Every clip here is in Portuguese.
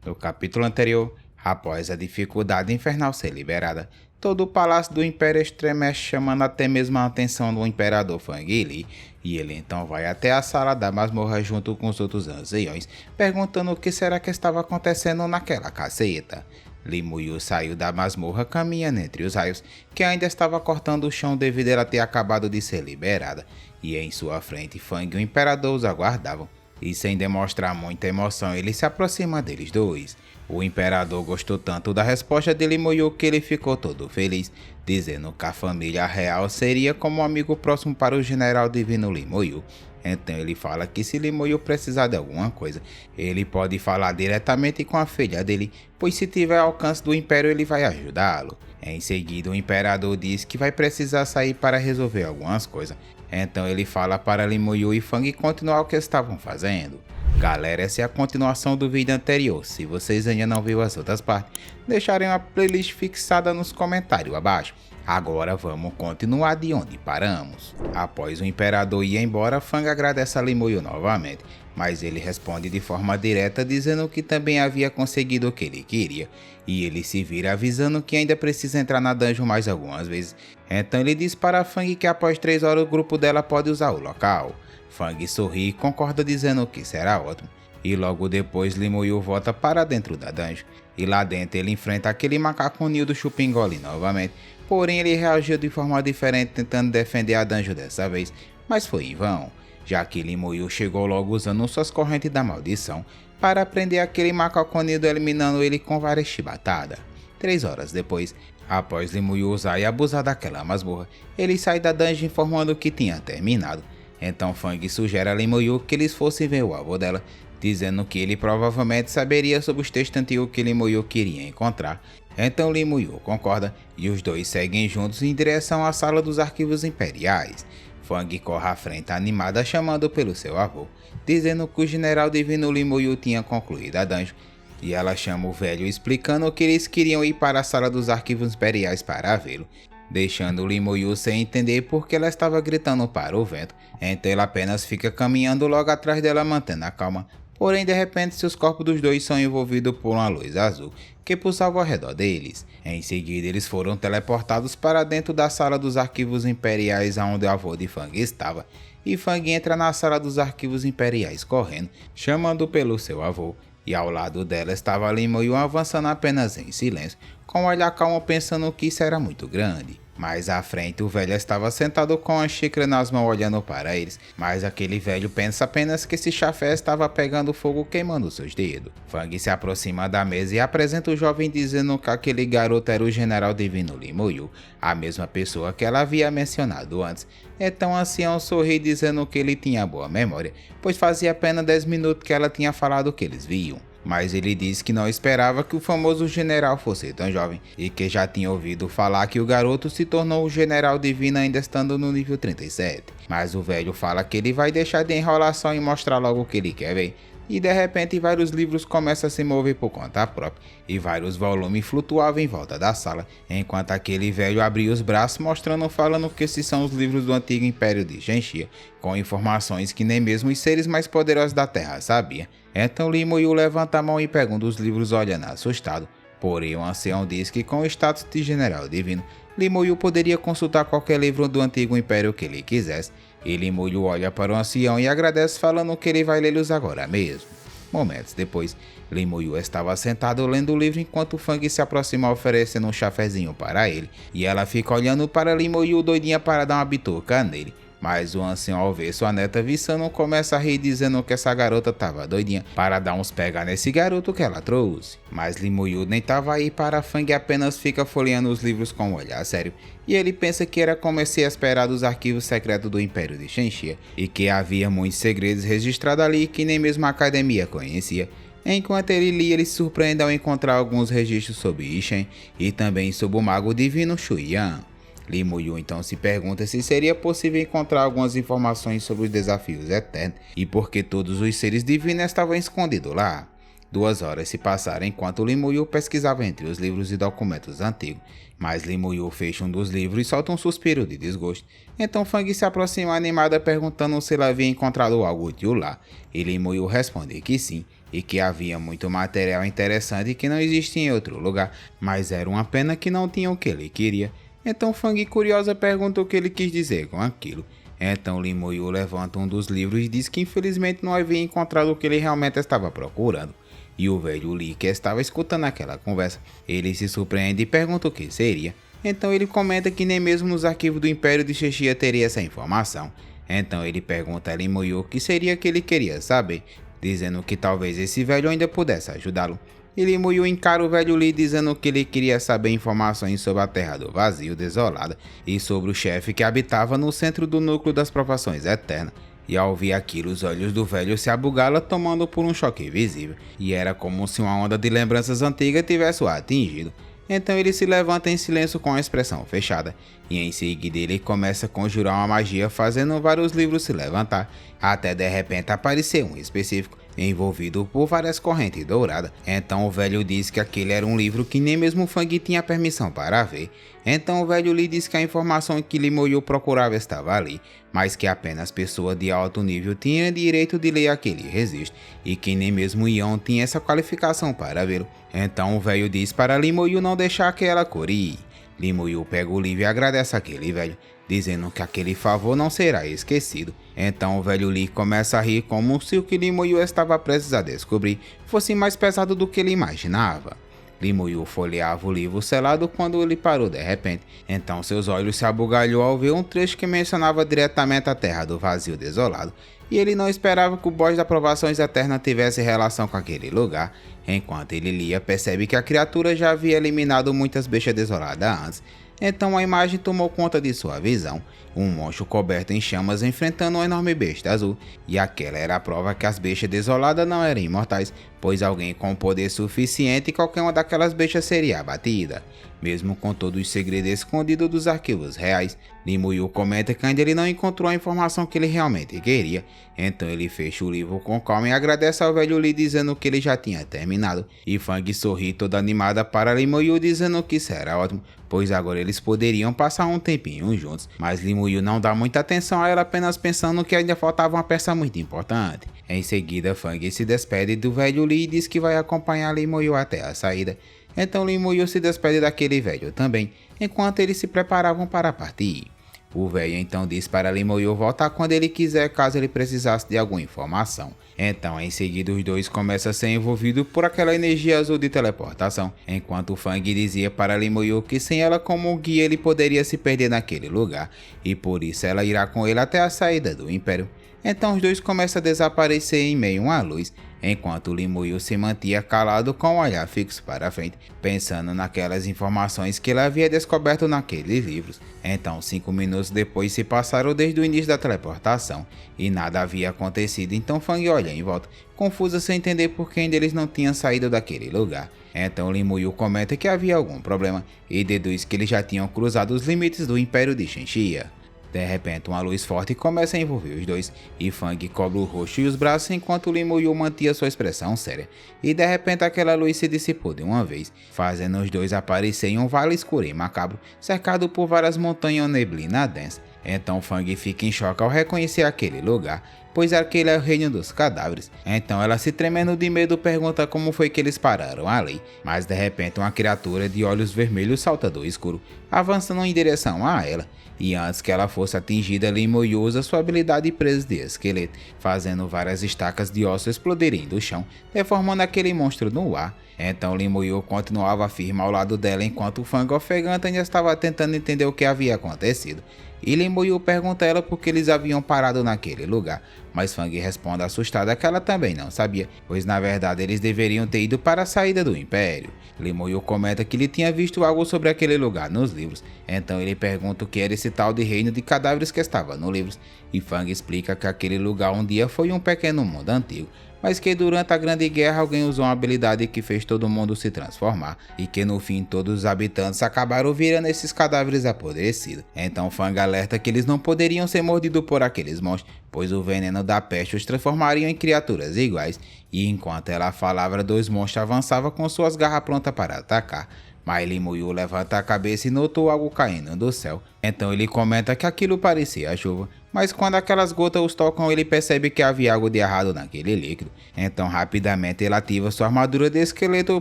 No capítulo anterior, após a dificuldade infernal ser liberada, todo o palácio do Império estremece, chamando até mesmo a atenção do Imperador Fang Li, e ele então vai até a sala da masmorra junto com os outros anciões, perguntando o que será que estava acontecendo naquela caseta. Li Muyu saiu da masmorra caminhando entre os raios, que ainda estava cortando o chão devido a ela ter acabado de ser liberada, e em sua frente Fang e o Imperador os aguardavam. E sem demonstrar muita emoção, ele se aproxima deles dois. O Imperador gostou tanto da resposta de Li Muyu que ele ficou todo feliz, dizendo que a família real seria como um amigo próximo para o General Divino Li Muyu. Então ele fala que se Li Muyu precisar de alguma coisa, ele pode falar diretamente com a filha dele, pois se tiver alcance do Império ele vai ajudá-lo. Em seguida o Imperador diz que vai precisar sair para resolver algumas coisas. Então ele fala para Li Muyu e Fang continuar o que estavam fazendo. Galera, essa é a continuação do vídeo anterior. Se vocês ainda não viram as outras partes, deixarem uma playlist fixada nos comentários abaixo. Agora vamos continuar de onde paramos. Após o Imperador ir embora, Fang agradece a Li Muyu novamente, mas ele responde de forma direta dizendo que também havia conseguido o que ele queria, e ele se vira avisando que ainda precisa entrar na dungeon mais algumas vezes. Então ele diz para Fang que após 3 horas o grupo dela pode usar o local. Fang sorri e concorda dizendo que será ótimo, e logo depois Li Muyu volta para dentro da dungeon, e lá dentro ele enfrenta aquele macaco Nil do Chupingoli novamente, porém ele reagiu de forma diferente tentando defender a dungeon dessa vez, mas foi em vão, já que Li Muyu chegou logo usando suas correntes da maldição para prender aquele macaco Nil, eliminando ele com várias chibatadas. 3 horas depois, após Li Muyu usar e abusar daquela masmorra, ele sai da dungeon informando que tinha terminado. Então Fang sugere a Li Muyu que eles fossem ver o avô dela, dizendo que ele provavelmente saberia sobre os textos antigos que Li Muyu queria encontrar. Então Li Muyu concorda e os dois seguem juntos em direção à sala dos arquivos imperiais. Fang corre à frente animada chamando pelo seu avô, dizendo que o General Divino Li Muyu tinha concluído a dungeon, e ela chama o velho explicando que eles queriam ir para a sala dos arquivos imperiais para vê-lo, deixando Li Muyu sem entender porque ela estava gritando para o vento. Então ele apenas fica caminhando logo atrás dela mantendo a calma, porém de repente seus corpos dos dois são envolvidos por uma luz azul que pulsava ao redor deles. Em seguida eles foram teleportados para dentro da sala dos arquivos imperiais onde o avô de Fang estava, e Fang entra na sala dos arquivos imperiais correndo, chamando pelo seu avô, e ao lado dela estava Li Muyu avançando apenas em silêncio, com um olhar calmo pensando que isso era muito grande. Mais à frente o velho estava sentado com a xícara nas mãos olhando para eles, mas aquele velho pensa apenas que esse chafé estava pegando fogo queimando seus dedos. Fang se aproxima da mesa e apresenta o jovem dizendo que aquele garoto era o General Divino Li Muyu, a mesma pessoa que ela havia mencionado antes. Então o ancião sorri dizendo que ele tinha boa memória, pois fazia apenas 10 minutos que ela tinha falado que eles viam. Mas ele disse que não esperava que o famoso general fosse tão jovem, e que já tinha ouvido falar que o garoto se tornou o General Divino ainda estando no nível 37. Mas o velho fala que ele vai deixar de enrolação e mostrar logo o que ele quer ver. E de repente vários livros começam a se mover por conta própria, e vários volumes flutuavam em volta da sala, enquanto aquele velho abria os braços falando que esses são os livros do antigo Império de Shenxia, com informações que nem mesmo os seres mais poderosos da Terra sabiam. Então Li Muyu levanta a mão e pega um dos livros olhando assustado, porém o ancião diz que com o status de General Divino, Li Muyu poderia consultar qualquer livro do antigo Império que ele quisesse. E Li Muyu olha para o ancião e agradece falando que ele vai lê-los agora mesmo. Momentos depois, Li Muyu estava sentado lendo o livro enquanto Fang se aproxima oferecendo um chafezinho para ele, e ela fica olhando para Li Muyu doidinha para dar uma bituca nele. Mas o ancião, ao ver sua neta viçando, começa a rir dizendo que essa garota tava doidinha para dar uns pega nesse garoto que ela trouxe. Mas Li Muyu nem tava aí para Fang, apenas fica folheando os livros com um olhar sério, e ele pensa que era como se esperar dos arquivos secretos do Império de Shenxia, e que havia muitos segredos registrados ali que nem mesmo a academia conhecia. Enquanto ele lia, ele se surpreende ao encontrar alguns registros sobre Ishen e também sobre o mago divino Shu Yan. Li Muyu então se pergunta se seria possível encontrar algumas informações sobre os desafios eternos e por que todos os seres divinos estavam escondidos lá. 2 horas se passaram enquanto Li Muyu pesquisava entre os livros e documentos antigos, mas Li Muyu fecha um dos livros e solta um suspiro de desgosto. Então Fang se aproxima animada perguntando se ela havia encontrado algo útil lá, e Li Muyu responde que sim, e que havia muito material interessante que não existia em outro lugar, mas era uma pena que não tinha o que ele queria. Então Fang, curiosa, pergunta o que ele quis dizer com aquilo. Então Lin Yu levanta um dos livros e diz que infelizmente não havia encontrado o que ele realmente estava procurando. E o velho Li, que estava escutando aquela conversa, ele se surpreende e pergunta o que seria. Então ele comenta que nem mesmo nos arquivos do Império de Xexia teria essa informação. Então ele pergunta a Lin Yu o que seria que ele queria saber, dizendo que talvez esse velho ainda pudesse ajudá-lo. E Lin Yu encara o velho Li dizendo que ele queria saber informações sobre a Terra do Vazio Desolada e sobre o chefe que habitava no centro do núcleo das provações eternas. E ao ouvir aquilo, os olhos do velho se abugalam, tomando por um choque visível, e era como se uma onda de lembranças antigas tivesse o atingido. Então ele se levanta em silêncio com a expressão fechada, e em seguida ele começa a conjurar uma magia fazendo vários livros se levantar, até de repente aparecer um específico, envolvido por várias correntes douradas. Então o velho diz que aquele era um livro que nem mesmo Fang tinha permissão para ver. Então o velho lhe diz que a informação que Lin Yu procurava estava ali, mas que apenas pessoas de alto nível tinham direito de ler aquele registro, e que nem mesmo Yon tinha essa qualificação para vê-lo. Então o velho diz para Lin Yu não deixar que ela cure. Lin Yu pega o livro e agradece aquele velho, dizendo que aquele favor não será esquecido. Então o velho Li começa a rir como se o que Lin Yu estava prestes a descobrir fosse mais pesado do que ele imaginava. Lin Yu folheava o livro selado quando ele parou de repente. Então seus olhos se abugalhou ao ver um trecho que mencionava diretamente a Terra do Vazio Desolado, e ele não esperava que o boss da Provações Eternas tivesse relação com aquele lugar. Enquanto ele lia, percebe que a criatura já havia eliminado muitas bestas desoladas antes. Então a imagem tomou conta de sua visão, um monstro coberto em chamas enfrentando uma enorme besta azul, e aquela era a prova que as bestas desoladas não eram imortais, pois alguém com poder suficiente e qualquer uma daquelas bestas seria abatida. Mesmo com todos os segredos escondidos dos arquivos reais, Lin Yu comenta que ainda ele não encontrou a informação que ele realmente queria. Então ele fecha o livro com calma e agradece ao velho Li dizendo que ele já tinha terminado, e Fang sorri toda animada para Lin Yu dizendo que isso era ótimo, pois agora eles poderiam passar um tempinho juntos. Mas Lin Yu não dá muita atenção a ela, apenas pensando que ainda faltava uma peça muito importante. Em seguida, Fang se despede do velho Li e diz que vai acompanhar Lin Yu até a saída. Então Lin Yu se despede daquele velho também, enquanto eles se preparavam para partir. O velho então diz para Lin Yu voltar quando ele quiser, caso ele precisasse de alguma informação. Então em seguida os dois começam a ser envolvidos por aquela energia azul de teleportação, enquanto Fang dizia para Lin Yu que sem ela como guia ele poderia se perder naquele lugar, e por isso ela irá com ele até a saída do Império. Então os dois começam a desaparecer em meio à luz, enquanto Lin Yu se mantinha calado com o olhar fixo para frente, pensando naquelas informações que ele havia descoberto naqueles livros. Então 5 minutos depois se passaram desde o início da teleportação, e nada havia acontecido. Então Fang olha em volta, confusa sem entender por que ainda eles não tinham saído daquele lugar. Então Lin Yu comenta que havia algum problema, e deduz que eles já tinham cruzado os limites do Império de Xexia. De repente, uma luz forte começa a envolver os dois, e Fang cobre o rosto e os braços enquanto Lin Yu mantinha sua expressão séria. E de repente aquela luz se dissipou de uma vez, fazendo os dois aparecer em um vale escuro e macabro, cercado por várias montanhas ou neblina densa. Então Fang fica em choque ao reconhecer aquele lugar, pois aquele é o reino dos cadáveres. Então ela, se tremendo de medo, pergunta como foi que eles pararam ali. Mas de repente uma criatura de olhos vermelhos salta do escuro, avançando em direção a ela. E antes que ela fosse atingida, Lin Yu usa sua habilidade presa de esqueleto, fazendo várias estacas de osso explodirem do chão, deformando aquele monstro no ar. Então Lin Yu continuava firme ao lado dela enquanto o Fang ofegante ainda estava tentando entender o que havia acontecido. E Lin Yu pergunta a ela por que eles haviam parado naquele lugar, mas Fang responde assustada que ela também não sabia, pois na verdade eles deveriam ter ido para a saída do Império. Lin Yu comenta que ele tinha visto algo sobre aquele lugar nos livros, então ele pergunta o que era esse tal de reino de cadáveres que estava nos livros, e Fang explica que aquele lugar um dia foi um pequeno mundo antigo, mas que durante a Grande Guerra alguém usou uma habilidade que fez todo mundo se transformar, e que no fim todos os habitantes acabaram virando esses cadáveres apodrecidos. Então Fang alerta que eles não poderiam ser mordidos por aqueles monstros, pois o veneno da peste os transformaria em criaturas iguais, e enquanto ela falava, dois monstros avançavam com suas garras prontas para atacar. Mas Lin Yu levanta a cabeça e notou algo caindo do céu. Então ele comenta que aquilo parecia a chuva, mas quando aquelas gotas os tocam, ele percebe que havia algo de errado naquele líquido. Então rapidamente ele ativa sua armadura de esqueleto,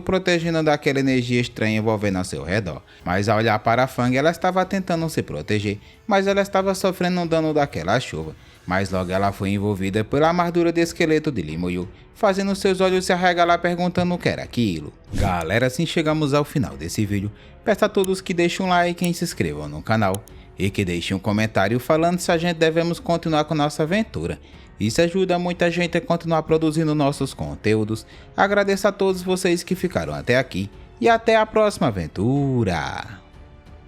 protegendo daquela energia estranha envolvendo ao seu redor. Mas ao olhar para a Fang, ela estava tentando se proteger, mas ela estava sofrendo um dano daquela chuva. Mas logo ela foi envolvida pela armadura de esqueleto de Limoyu, fazendo seus olhos se arregalar perguntando o que era aquilo. Galera, assim chegamos ao final desse vídeo. Peço a todos que deixem um like e se inscrevam no canal. E que deixem um comentário falando se a gente devemos continuar com nossa aventura. Isso ajuda muita gente a continuar produzindo nossos conteúdos. Agradeço a todos vocês que ficaram até aqui. E até a próxima aventura!